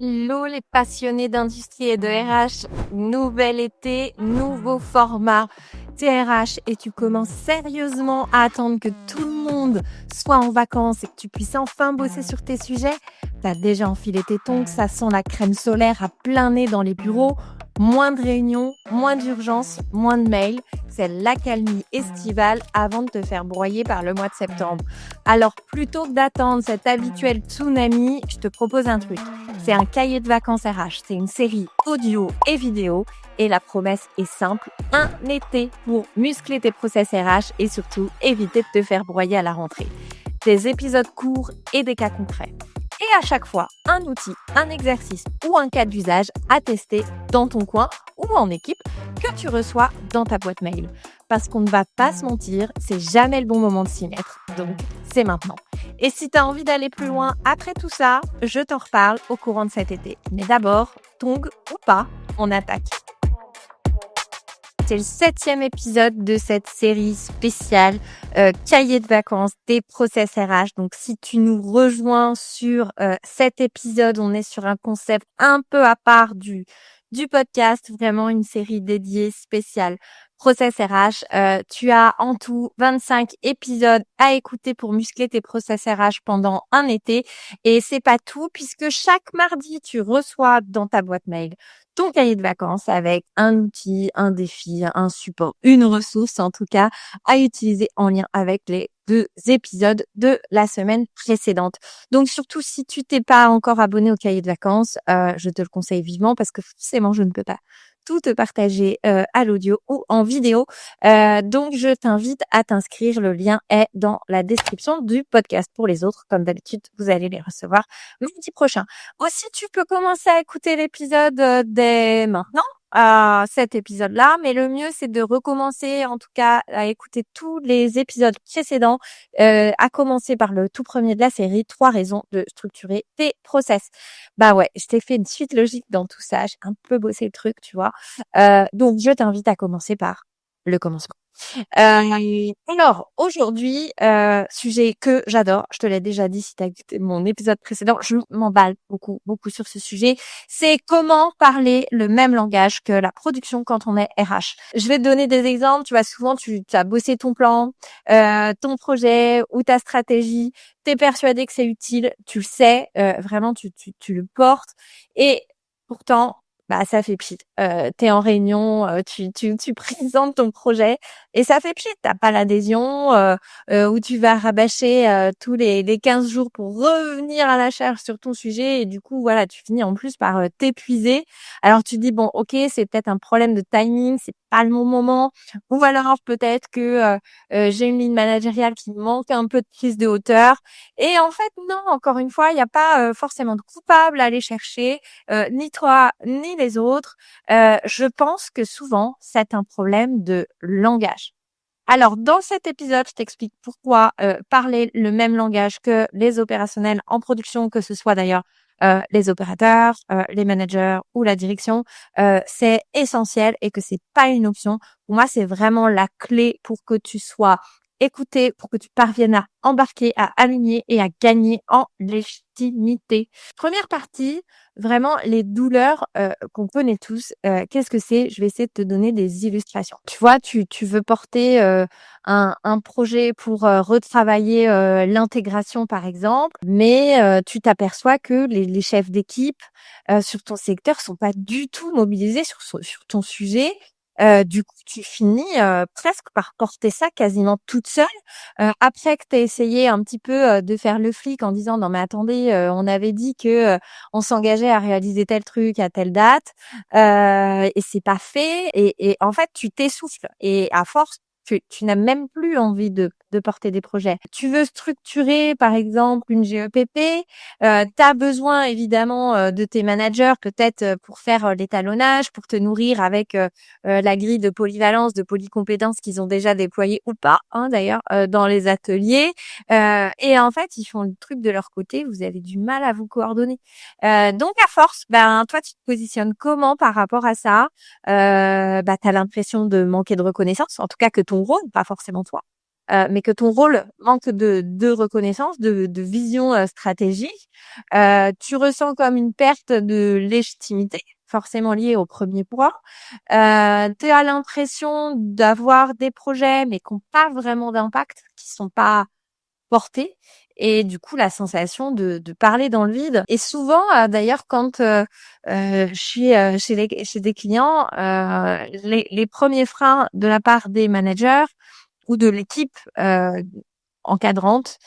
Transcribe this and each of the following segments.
Hello les passionnés d'industrie et de RH, nouvel été, nouveau format TRH et tu commences sérieusement à attendre que tout le monde soit en vacances et que tu puisses enfin bosser sur tes sujets. T'as déjà enfilé tes tongs, ça sent la crème solaire à plein nez dans les bureaux. Moins de réunions, moins d'urgences, moins de mails. C'est l'accalmie estivale avant de te faire broyer par le mois de septembre. Alors, plutôt que d'attendre cet habituel tsunami, je te propose un truc. C'est un cahier de vacances RH. C'est une série audio et vidéo. Et la promesse est simple. Un été pour muscler tes process RH et surtout éviter de te faire broyer à la rentrée. Des épisodes courts et des cas concrets. Et à chaque fois, un outil, un exercice ou un cas d'usage à tester dans ton coin ou en équipe que tu reçois dans ta boîte mail. Parce qu'on ne va pas se mentir, c'est jamais le bon moment de s'y mettre. Donc, c'est maintenant. Et si tu as envie d'aller plus loin après tout ça, je t'en reparle au courant de cet été. Mais d'abord, tongs ou pas, on attaque. C'est le 7e épisode de cette série spéciale cahier de vacances des process RH. Donc, si tu nous rejoins sur cet épisode, on est sur un concept un peu à part du podcast, vraiment une série dédiée spéciale process RH. Tu as en tout 25 épisodes à écouter pour muscler tes process RH pendant un été. Et c'est pas tout, puisque chaque mardi, tu reçois dans ta boîte mail ton cahier de vacances avec un outil, un défi, un support, une ressource en tout cas à utiliser en lien avec les 2 épisodes de la semaine précédente. Donc surtout si tu t'es pas encore abonné au cahier de vacances, je te le conseille vivement parce que forcément je ne peux pas tout te partager à l'audio ou en vidéo. Donc je t'invite à t'inscrire. Le lien est dans la description du podcast. Pour les autres, comme d'habitude, vous allez les recevoir mardi prochain. Aussi, tu peux commencer à écouter l'épisode dès maintenant, cet épisode-là, mais le mieux, c'est de recommencer, en tout cas, à écouter tous les épisodes précédents, à commencer par le tout premier de la série, 3 raisons de structurer tes process. Bah ouais, je t'ai fait une suite logique dans tout ça, j'ai un peu bossé le truc, tu vois. Donc, je t'invite à commencer par le commencement. Alors, aujourd'hui, sujet que j'adore, je te l'ai déjà dit si tu as écouté mon épisode précédent, je m'emballe beaucoup sur ce sujet, c'est comment parler le même langage que la production quand on est RH. Je vais te donner des exemples, tu vois, souvent tu as bossé ton plan, ton projet ou ta stratégie, t'es persuadé que c'est utile, tu le sais, vraiment tu le portes et pourtant bah ça fait pchit. T'es en réunion, tu présentes ton projet et ça fait pchit. T'as pas l'adhésion où tu vas rabâcher tous les 15 jours pour revenir à la charge sur ton sujet et du coup voilà tu finis en plus par t'épuiser. Alors tu dis bon ok c'est peut-être un problème de timing, c'est pas le bon moment ou alors peut-être que j'ai une ligne managériale qui manque un peu de prise de hauteur et en fait non encore une fois il n'y a pas forcément de coupable à aller chercher. Ni toi, ni les autres. Je pense que souvent, c'est un problème de langage. Alors, dans cet épisode, je t'explique pourquoi parler le même langage que les opérationnels en production, que ce soit d'ailleurs les opérateurs, les managers ou la direction, c'est essentiel et que c'est pas une option. Pour moi, c'est vraiment la clé pour que tu sois écouté, pour que tu parviennes à embarquer, à aligner et à gagner en légitimité. Première partie, vraiment les douleurs qu'on connaît tous. Qu'est-ce que c'est? Je vais essayer de te donner des illustrations. Tu vois, tu veux porter un projet pour retravailler l'intégration par exemple, mais tu t'aperçois que les chefs d'équipe sur ton secteur sont pas du tout mobilisés sur ton sujet. Du coup, tu finis presque par porter ça quasiment toute seule. Après que tu as essayé un petit peu de faire le flic en disant non mais attendez, on avait dit que on s'engageait à réaliser tel truc à telle date et c'est pas fait et en fait tu t'essouffles et à force tu n'as même plus envie de porter des projets. Tu veux structurer, par exemple, une GEPP. Tu as besoin, évidemment, de tes managers, peut-être pour faire l'étalonnage, pour te nourrir avec la grille de polyvalence, de polycompétences qu'ils ont déjà déployée ou pas, hein, d'ailleurs, dans les ateliers. Et en fait, ils font le truc de leur côté. Vous avez du mal à vous coordonner. Donc, à force, toi, tu te positionnes comment par rapport à ça? T'as l'impression de manquer de reconnaissance, en tout cas que ton rôle, pas forcément toi. mais que ton rôle manque de reconnaissance, de vision stratégique, tu ressens comme une perte de légitimité, forcément liée au premier point. Tu as l'impression d'avoir des projets, mais qui n'ont pas vraiment d'impact, qui sont pas portés. Et du coup, la sensation de parler dans le vide. Et souvent, d'ailleurs, quand je suis chez des clients, les premiers freins de la part des managers ou de l'équipe encadrante,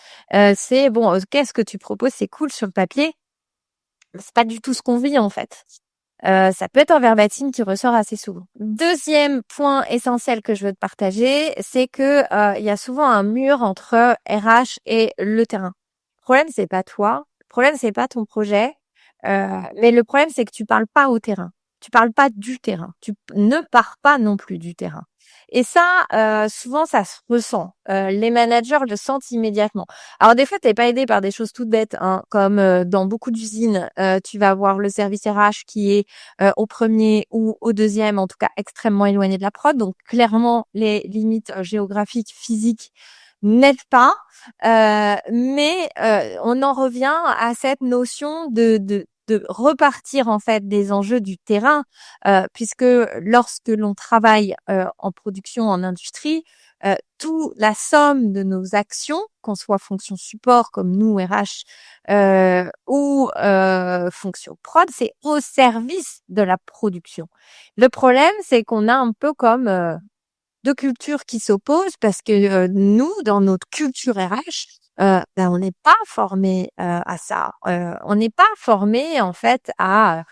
c'est bon, ok, ce que tu proposes, c'est cool sur le papier, mais c'est pas du tout ce qu'on vit en fait. Ça peut être un verbatim qui ressort assez souvent. Deuxième point essentiel que je veux te partager, c'est que il y a souvent un mur entre RH et le terrain. Le problème, c'est pas toi. Le problème, c'est pas ton projet. Mais le problème, c'est que tu parles pas au terrain. Tu parles pas du terrain. Tu ne pars pas non plus du terrain. Et ça, souvent, ça se ressent. Les managers le sentent immédiatement. Alors des fois, t'es pas aidé par des choses toutes bêtes, hein, comme dans beaucoup d'usines, tu vas avoir le service RH qui est au premier ou au deuxième, en tout cas extrêmement éloigné de la prod. Donc clairement, les limites géographiques, physiques n'aident pas. Mais on en revient à cette notion de repartir en fait des enjeux du terrain, puisque lorsque l'on travaille en production, en industrie, tout la somme de nos actions, qu'on soit fonction support comme nous RH ou fonction prod, c'est au service de la production. Le problème, c'est qu'on a un peu comme deux cultures qui s'opposent parce que nous, dans notre culture RH, on n'est pas formé à ça. On n'est pas formé en fait à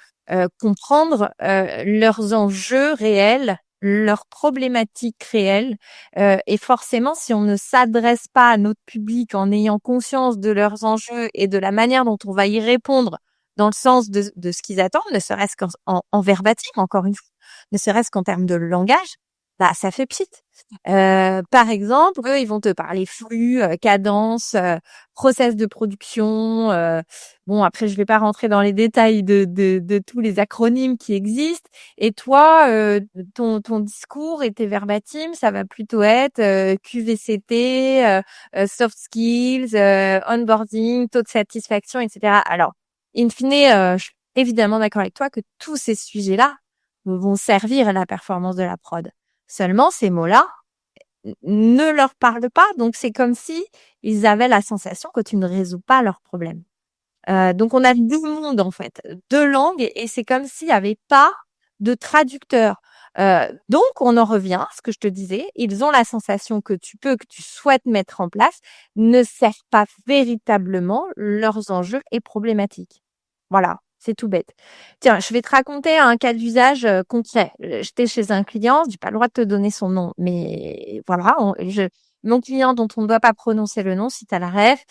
comprendre leurs enjeux réels, leurs problématiques réelles. Et forcément, si on ne s'adresse pas à notre public en ayant conscience de leurs enjeux et de la manière dont on va y répondre dans le sens de ce qu'ils attendent, ne serait-ce qu'en verbatim, encore une fois, ne serait-ce qu'en termes de langage, bah ça fait pchit. Par exemple, eux, ils vont te parler flux, cadence, process de production. Bon, après, je vais pas rentrer dans les détails de tous les acronymes qui existent. Et toi, ton discours et tes verbatim, ça va plutôt être QVCT, soft skills, onboarding, taux de satisfaction, etc. Alors, in fine, je suis évidemment d'accord avec toi que tous ces sujets-là vont servir à la performance de la prod. Seulement, ces mots-là ne leur parlent pas, donc c'est comme si ils avaient la sensation que tu ne résous pas leurs problèmes. Donc on a deux mondes en fait, deux langues, et c'est comme s'il n'y avait pas de traducteur. Donc on en revient à ce que je te disais, ils ont la sensation que tu souhaites mettre en place ne sert pas véritablement leurs enjeux et problématiques. Voilà. C'est tout bête. Tiens, je vais te raconter un cas d'usage concret. J'étais chez un client, j'ai pas le droit de te donner son nom, mais voilà, mon client dont on ne doit pas prononcer le nom, si tu as la ref,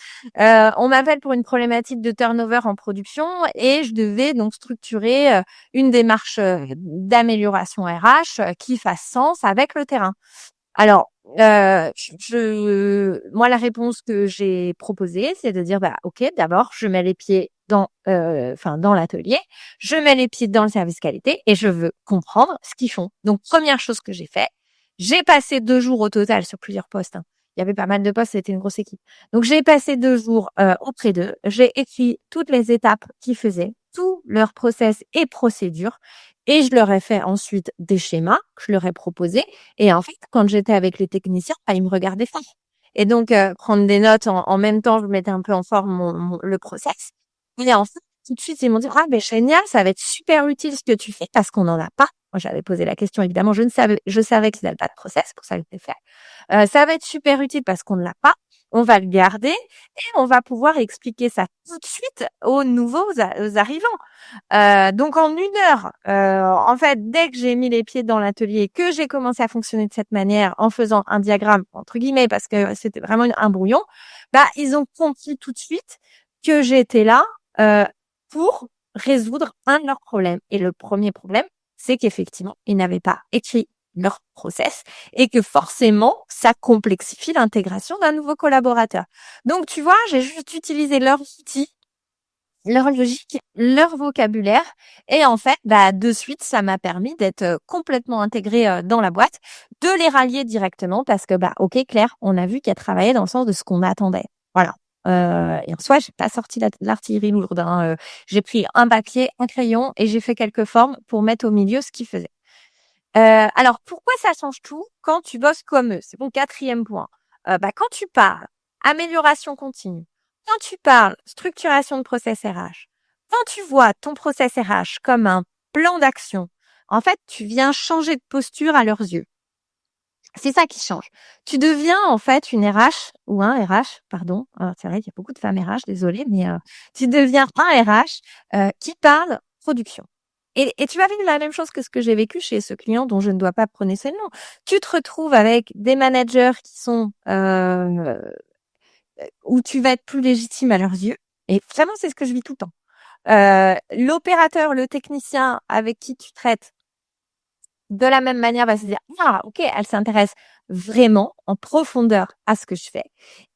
on m'appelle pour une problématique de turnover en production et je devais donc structurer une démarche d'amélioration RH qui fasse sens avec le terrain. Alors, moi, la réponse que j'ai proposée, c'est de dire, bah, ok, d'abord, je mets les pieds dans l'atelier, je mets les pieds dans le service qualité et je veux comprendre ce qu'ils font. Donc, première chose que j'ai fait, j'ai passé 2 jours au total sur plusieurs postes, hein. Il y avait pas mal de postes, c'était une grosse équipe. Donc, j'ai passé 2 jours auprès d'eux. J'ai écrit toutes les étapes qu'ils faisaient, tous leurs process et procédures. Et je leur ai fait ensuite des schémas que je leur ai proposés. Et en fait, quand j'étais avec les techniciens, ils me regardaient faire. Et donc, prendre des notes en même temps, je mettais un peu en forme le process. Et en fait, tout de suite, ils m'ont dit, ah, ben, génial, ça va être super utile ce que tu fais parce qu'on n'en a pas. Moi, j'avais posé la question, évidemment, je savais qu'ils n'avaient pas de process, pour ça que je l'ai fait. Ça va être super utile parce qu'on ne l'a pas. On va le garder et on va pouvoir expliquer ça tout de suite aux nouveaux arrivants. Donc en 1 heure, en fait, dès que j'ai mis les pieds dans l'atelier, que j'ai commencé à fonctionner de cette manière en faisant un diagramme entre guillemets parce que c'était vraiment un brouillon, bah ils ont compris tout de suite que j'étais là pour résoudre un de leurs problèmes. Et le premier problème, c'est qu'effectivement, ils n'avaient pas écrit leur process et que forcément, ça complexifie l'intégration d'un nouveau collaborateur. Donc, tu vois, j'ai juste utilisé leurs outils leur logique, leur vocabulaire. Et en fait, de suite, ça m'a permis d'être complètement intégrée dans la boîte, de les rallier directement parce que, ok, Claire, on a vu qu'elle travaillait dans le sens de ce qu'on attendait. Voilà. Et en soi, j'ai pas sorti l'artillerie lourde. Hein. J'ai pris un papier, un crayon et j'ai fait quelques formes pour mettre au milieu ce qu'ils faisaient. Alors, pourquoi ça change tout quand tu bosses comme eux? C'est mon 4e point. Quand tu parles amélioration continue, quand tu parles structuration de process RH, quand tu vois ton process RH comme un plan d'action, en fait, tu viens changer de posture à leurs yeux. C'est ça qui change. Tu deviens en fait une RH ou un RH, pardon. C'est vrai qu'il y a beaucoup de femmes RH, désolée, mais tu deviens un RH qui parle production. Et tu vas vivre la même chose que ce que j'ai vécu chez ce client dont je ne dois pas prononcer le nom. Tu te retrouves avec des managers qui sont où tu vas être plus légitime à leurs yeux. Et vraiment, c'est ce que je vis tout le temps. L'opérateur, le technicien avec qui tu traites de la même manière va se dire ah ok, elle s'intéresse vraiment en profondeur à ce que je fais.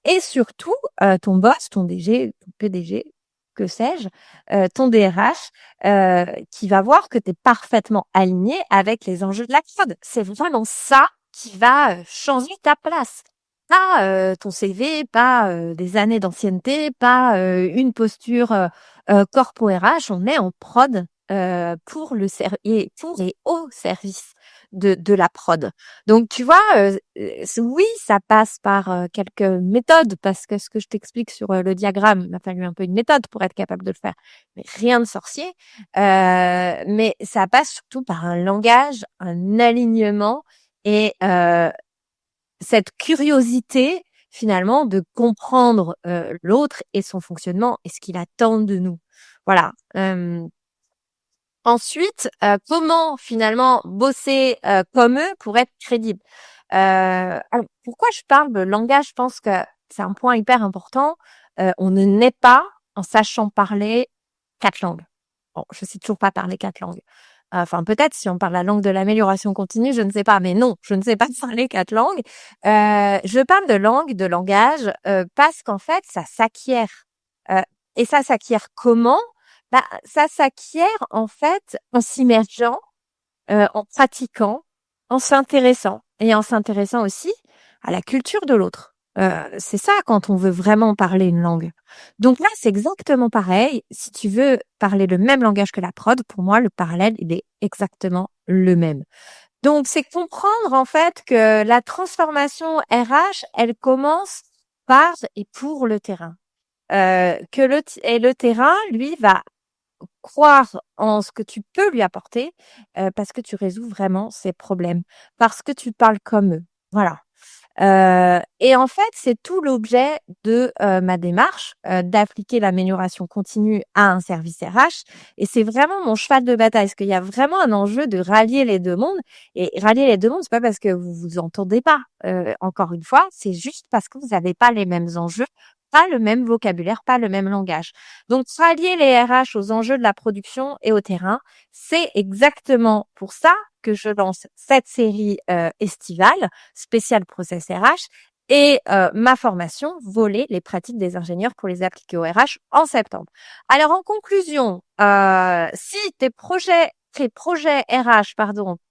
Et surtout, ton boss, ton DG, ton PDG, que sais-je, ton DRH, qui va voir que tu es parfaitement aligné avec les enjeux de la prod. C'est vraiment ça qui va changer ta place. Pas ton CV, pas des années d'ancienneté, pas une posture corpo RH. On est en prod pour le et pour et au service de la prod. Donc tu vois, oui, ça passe par quelques méthodes parce que ce que je t'explique sur le diagramme, il m'a fallu un peu une méthode pour être capable de le faire, mais rien de sorcier. Mais ça passe surtout par un langage, un alignement et cette curiosité finalement de comprendre l'autre et son fonctionnement et ce qu'il attend de nous. Voilà. Ensuite, comment finalement bosser comme eux pour être crédible. Alors, pourquoi je parle de langage? Je pense que c'est un point hyper important. On ne naît pas en sachant parler 4 langues. Bon, je sais toujours pas parler 4 langues. Enfin, peut-être si on parle la langue de l'amélioration continue, je ne sais pas. Mais non, je ne sais pas parler 4 langues. Je parle de langue, de langage, parce qu'en fait, ça s'acquiert. Euh, et ça s'acquiert comment? Ça s'acquiert en fait en s'immergeant, en pratiquant, en s'intéressant et en s'intéressant aussi à la culture de l'autre. C'est ça quand on veut vraiment parler une langue. Donc là, c'est exactement pareil. Si tu veux parler le même langage que la prod, pour moi, le parallèle, il est exactement le même. Donc, c'est comprendre en fait que la transformation RH, elle commence par et pour le terrain. Que le terrain, lui, va croire en ce que tu peux lui apporter parce que tu résous vraiment ses problèmes, parce que tu parles comme eux. Voilà. Et en fait, c'est tout l'objet de ma démarche d'appliquer l'amélioration continue à un service RH. Et c'est vraiment mon cheval de bataille, parce qu'il y a vraiment un enjeu de rallier les deux mondes. Et rallier les deux mondes, c'est pas parce que vous vous entendez pas. Encore une fois, c'est juste parce que vous n'avez pas les mêmes enjeux, pas le même vocabulaire, pas le même langage. Donc, rallier les RH aux enjeux de la production et au terrain, c'est exactement pour ça que je lance cette série estivale spéciale Process RH et ma formation Voler les pratiques des ingénieurs pour les appliquer au RH en septembre. Alors en conclusion, si tes projets RH,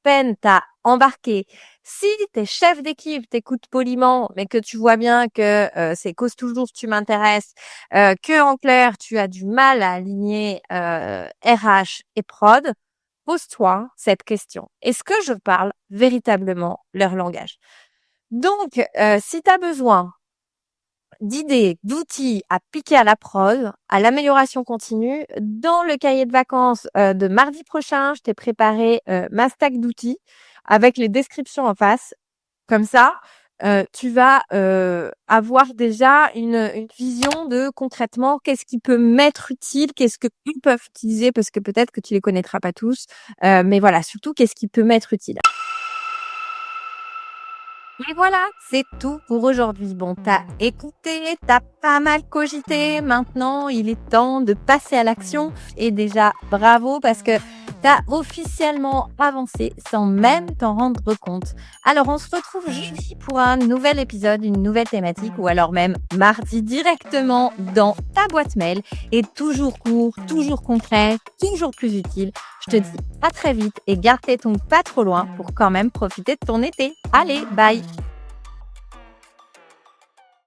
peinent à embarquer, si tes chefs d'équipe t'écoutent poliment, mais que tu vois bien que c'est cause toujours tu m'intéresses, que en clair tu as du mal à aligner RH et prod, pose-toi cette question. Est-ce que je parle véritablement leur langage? Donc, si tu as besoin d'idées, d'outils à piquer à la prod, à l'amélioration continue, dans le cahier de vacances de mardi prochain, je t'ai préparé ma stack d'outils avec les descriptions en face. Comme ça, tu vas avoir déjà une vision de concrètement qu'est-ce qui peut m'être utile, qu'est-ce que ils peuvent utiliser, parce que peut-être que tu les connaîtras pas tous, mais voilà, surtout qu'est-ce qui peut m'être utile. Et voilà, c'est tout pour aujourd'hui. Bon, t'as écouté, t'as pas mal cogité. Maintenant, il est temps de passer à l'action. Et déjà, bravo parce que t'as officiellement avancé sans même t'en rendre compte. Alors, on se retrouve jeudi pour un nouvel épisode, une nouvelle thématique, ou alors même mardi directement dans ta boîte mail. Et toujours court, toujours concret, toujours plus utile. Je te dis à très vite et garde tes tongs pas trop loin pour quand même profiter de ton été. Allez, bye!